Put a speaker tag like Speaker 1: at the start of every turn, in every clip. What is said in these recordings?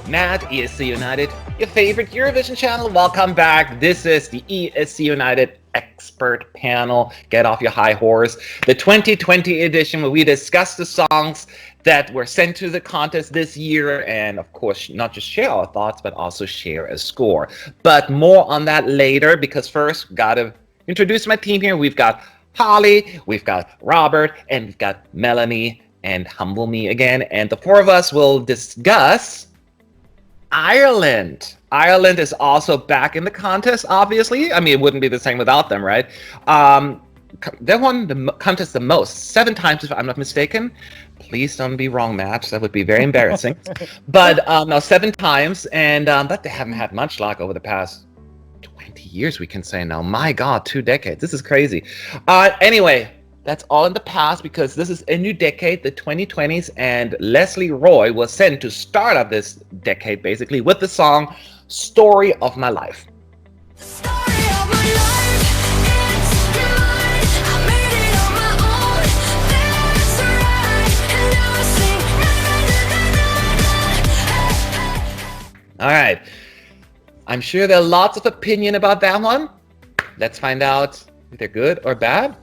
Speaker 1: Nat, ESC United, your favorite Eurovision channel. Welcome back. This is the ESC United expert panel. Get off your high horse. The 2020 edition where we discuss the songs that were sent to the contest this year and, of course, not just share our thoughts, but also share a score. But more on that later because first, gotta introduce my team here. We've got Holly, we've got Robert, and we've got Melanie and Humble Me again. And the four of us will discuss Ireland. Ireland is also back in the contest, obviously. I mean, it wouldn't be the same without them, right? They won the contest the most, 7 times, if I'm not mistaken. Please don't be wrong, Matt. That would be very embarrassing. But no, 7 times, and but they haven't had much luck over the past 20 years, we can say now. My God, 2 decades. This is crazy. Anyway, that's all in the past because this is a new decade, the 2020s, and Lesley Roy was sent to start up this decade basically with the song Story of My Life. All right. I'm sure there are lots of opinion about that one. Let's find out if they're good or bad.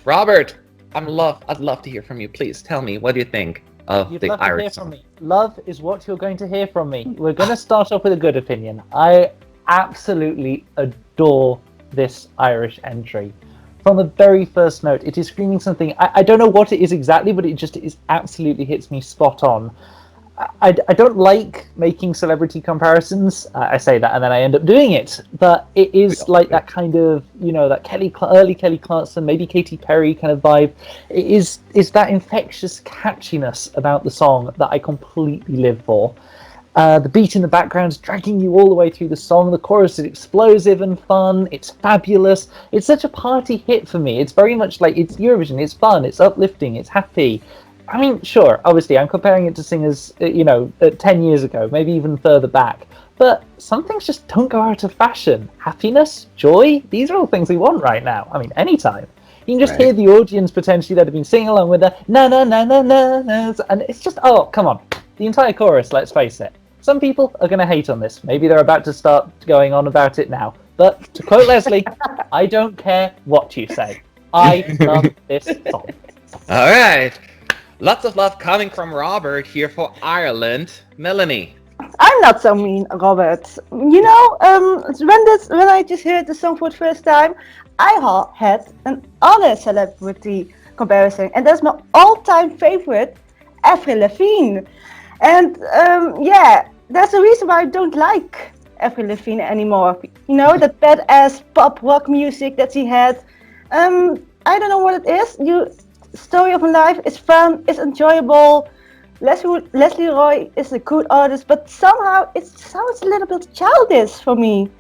Speaker 1: Robert, I'd love to hear from you. Please tell me, what do you think of the Irish song?
Speaker 2: Love is what you're going to hear from me. We're going to start off with a good opinion. I absolutely adore this Irish entry. From the very first note, it is screaming something. I don't know what it is exactly, but it absolutely hits me spot on. I don't like making celebrity comparisons. I say that and then I end up doing it. But it is like that kind of, that early Kelly Clarkson, maybe Katy Perry kind of vibe. It is that infectious catchiness about the song that I completely live for. The beat in the background is dragging you all the way through the song. The chorus is explosive and fun. It's fabulous. It's such a party hit for me. It's very much like it's Eurovision. It's fun. It's uplifting. It's happy. I mean, sure, obviously, I'm comparing it to singers, 10 years ago, maybe even further back. But some things just don't go out of fashion. Happiness, joy, these are all things we want right now. I mean, anytime. You can just hear the audience potentially that have been singing along with the na-na-na-na-na-nas, and it's just, oh, come on. The entire chorus, let's face it. Some people are going to hate on this. Maybe they're about to start going on about it now. But to quote Lesley, I don't care what you say. I love this song.
Speaker 1: All right. Lots of love coming from Robert here for Ireland. Melanie.
Speaker 3: I'm not so mean, Robert. When I just heard the song for the first time, I had another celebrity comparison, and that's my all-time favorite, Avril Lavigne. And that's the reason why I don't like Avril Lavigne anymore. That badass pop rock music that she had. I don't know what it is. Story of My Life is fun, it's enjoyable. Lesley Roy is a good artist, but somehow it sounds a little bit childish for me.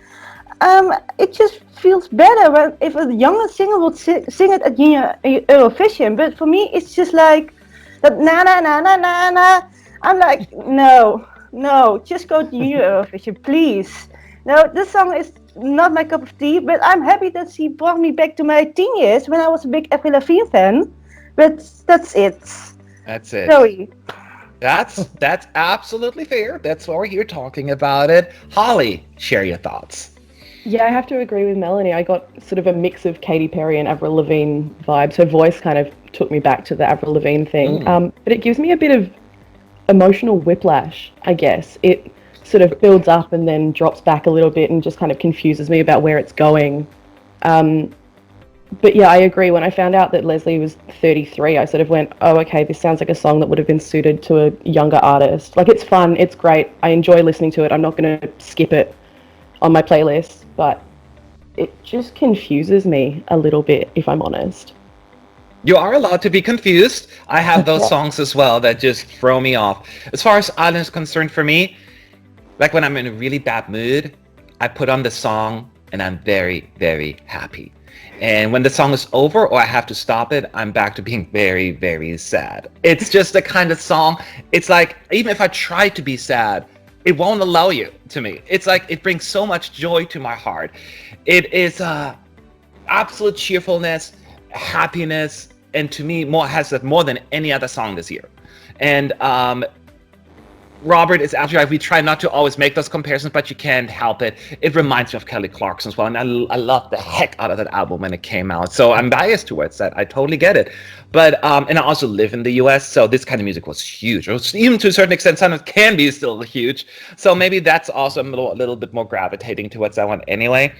Speaker 3: It just feels better if a younger singer would sing it at Eurovision. But for me, it's just like that na na na na na na. I'm like, no, just go to Eurovision, please. No, this song is not my cup of tea, but I'm happy that she brought me back to my teen years when I was a big Avril Lavigne fan. But that's it.
Speaker 1: That's it.
Speaker 3: Sorry.
Speaker 1: That's absolutely fair. That's why we're here talking about it. Holly, share your thoughts.
Speaker 4: Yeah, I have to agree with Melanie. I got sort of a mix of Katy Perry and Avril Lavigne vibes. Her voice kind of took me back to the Avril Lavigne thing. But it gives me a bit of emotional whiplash, I guess. It sort of builds up and then drops back a little bit and just kind of confuses me about where it's going. But yeah, I agree. When I found out that Lesley was 33, I sort of went, oh, okay, this sounds like a song that would have been suited to a younger artist. Like, it's fun, it's great, I enjoy listening to it, I'm not going to skip it on my playlist, but it just confuses me a little bit, if I'm honest.
Speaker 1: You are allowed to be confused. I have those songs as well that just throw me off. As far as Ireland is concerned for me, like when I'm in a really bad mood, I put on the song and I'm very, very happy. And when the song is over or I have to stop it, I'm back to being very, very sad. It's just the kind of song, it's like, even if I try to be sad, it won't allow you to me. It's like, it brings so much joy to my heart. It is absolute cheerfulness, happiness, and to me, has that more than any other song this year. And Robert is absolutely right. We try not to always make those comparisons, but you can't help it. It reminds me of Kelly Clarkson as well, and I loved the heck out of that album when it came out. So I'm biased towards that. I totally get it. But and I also live in the U.S., so this kind of music was huge. It was, even to a certain extent, sometimes can be still huge. So maybe that's also a little bit more gravitating towards that one anyway.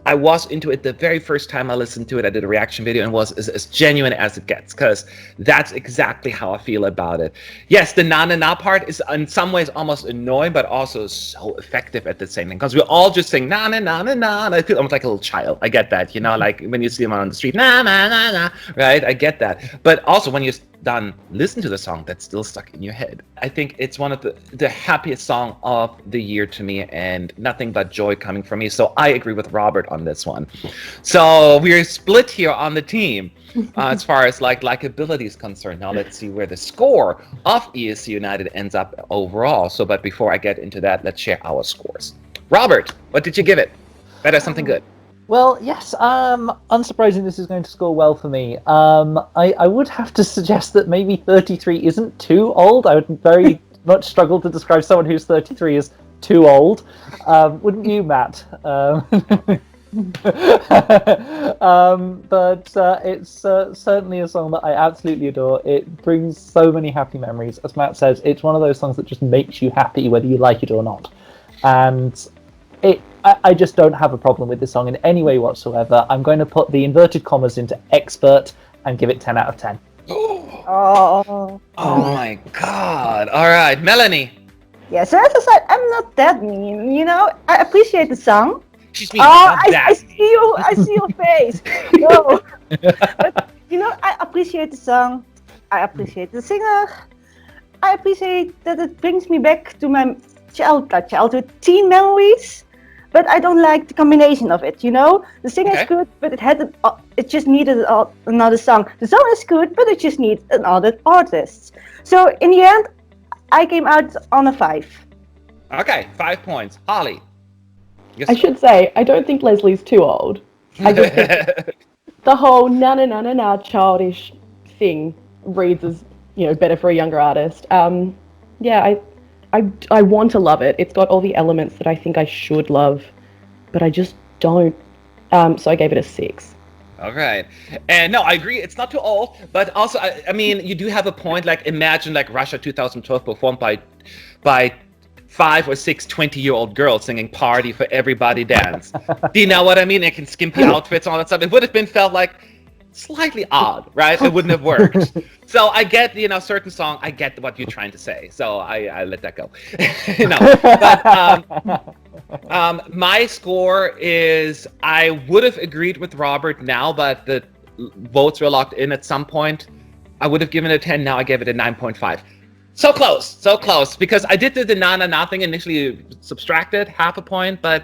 Speaker 1: I was into it the very first time I listened to it. I did a reaction video and was as genuine as it gets, because that's exactly how I feel about it. Yes, the na na na part is in some ways almost annoying, but also so effective at the same time, because we're all just saying na na na na na, and I feel almost like a little child. I get that, you know, like when you see them on the street, na na na na, right? I get that. But also when you're done listen to the song, that's still stuck in your head. I think it's one of the happiest song of the year to me, and nothing but joy coming from me. So I agree with Robert on this one. So we're split here on the team as far as likability is concerned. Now let's see where the score of ESC United ends up overall. So, but before I get into that, let's share our scores. Robert, what did you give it? Better something good.
Speaker 2: Well, yes, unsurprising this is going to score well for me. I would have to suggest that maybe 33 isn't too old. I would very much struggle to describe someone who's 33 as too old. Wouldn't you, Matt? But it's certainly a song that I absolutely adore. It brings so many happy memories. As Matt says, it's one of those songs that just makes you happy whether you like it or not. And I just don't have a problem with this song in any way whatsoever. I'm going to put the inverted commas into expert and give it 10 out of 10.
Speaker 3: Oh
Speaker 1: my God. All right, Melanie.
Speaker 3: Yeah, so as I said, I'm not that mean, you know. I appreciate the song.
Speaker 1: She's mean.
Speaker 3: I see your face. No. But, you know, I appreciate the song. I appreciate the singer. I appreciate that it brings me back to my childhood teen memories. But I don't like the combination of it, you know? The singer is good, but it just needed another song. The song is good, but it just needs another artist. So in the end, I came out on a 5.
Speaker 1: Okay, 5 points. Holly.
Speaker 4: I should say, I don't think Leslie's too old. I just think the whole na na na na na childish thing reads as, you know, better for a younger artist. I want to love it. It's got all the elements that I think I should love, but I just don't. So I gave it a 6.
Speaker 1: All right. And no, I agree. It's not too old, but also, I mean, you do have a point. Like, imagine like Russia 2012 performed by 5 or 6 20-year-old girls singing "Party for Everybody Dance." Do you know what I mean? Like in skimpy outfits and all that stuff. It would have felt like slightly odd, right? It wouldn't have worked. So I get, you know, certain song, I get what you're trying to say. So I let that go. No, but my score is, I would have agreed with Robert now, but the votes were locked in at some point. I would have given it a 10. Now I gave it a 9.5. So close, because I did the na thing initially, subtracted half a point, but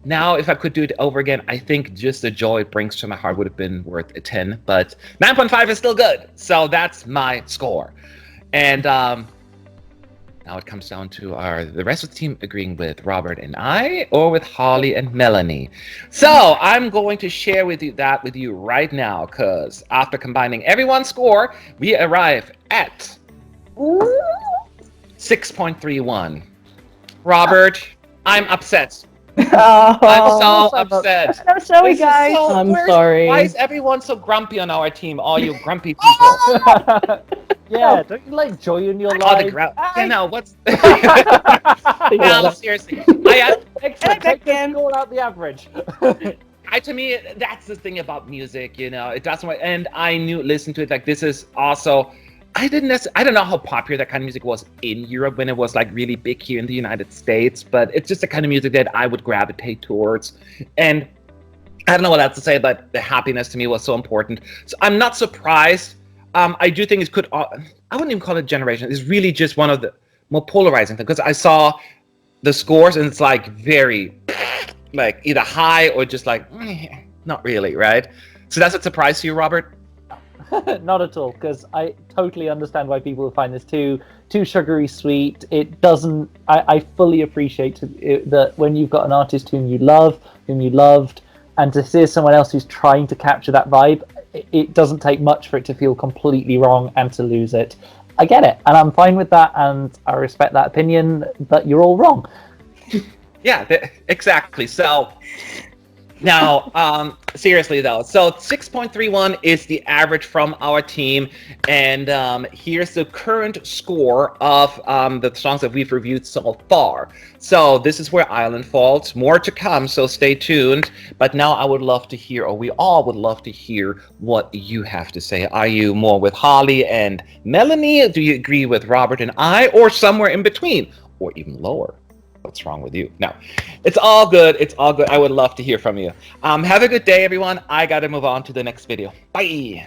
Speaker 1: now, if I could do it over again, I think just the joy it brings to my heart would have been worth a 10. But 9.5 is still good. So that's my score. And now it comes down to the rest of the team agreeing with Robert and I, or with Holly and Melanie. So I'm going to share with you right now, because after combining everyone's score, we arrive at 6.31. Robert, I'm upset. I'm so upset.
Speaker 3: I'm sorry, guys.
Speaker 4: I'm sorry.
Speaker 1: Why is everyone so grumpy on our team? All you grumpy people.
Speaker 2: Yeah, don't you like joy in your life?
Speaker 1: You know, what's... No, seriously.
Speaker 2: Take the score out the average.
Speaker 1: To me, that's the thing about music, you know. It doesn't... And I listened to it, like, this is also... I don't know how popular that kind of music was in Europe when it was like really big here in the United States, but it's just the kind of music that I would gravitate towards. And I don't know what else to say, but the happiness to me was so important. So I'm not surprised. I do think I wouldn't even call it generation. It's really just one of the more polarizing things, because I saw the scores and it's like very like either high or just like not really, right? So that's a surprise to you, Robert?
Speaker 2: Not at all, because I totally understand why people find this too sugary sweet. It doesn't. I fully appreciate that when you've got an artist whom you love, whom you loved, and to see someone else who's trying to capture that vibe, it doesn't take much for it to feel completely wrong and to lose it. I get it, and I'm fine with that, and I respect that opinion, but you're all wrong.
Speaker 1: Yeah, exactly. So now, seriously though, so 6.31 is the average from our team, and here's the current score of the songs that we've reviewed so far. So this is where Ireland falls. More to come, so stay tuned. But now I would love to hear, or we all would love to hear, what you have to say. Are you more with Holly and Melanie? Do you agree with Robert and I, or somewhere in between, or even lower? What's wrong with you? No, it's all good. It's all good. I would love to hear from you. Have a good day, everyone. I got to move on to the next video. Bye.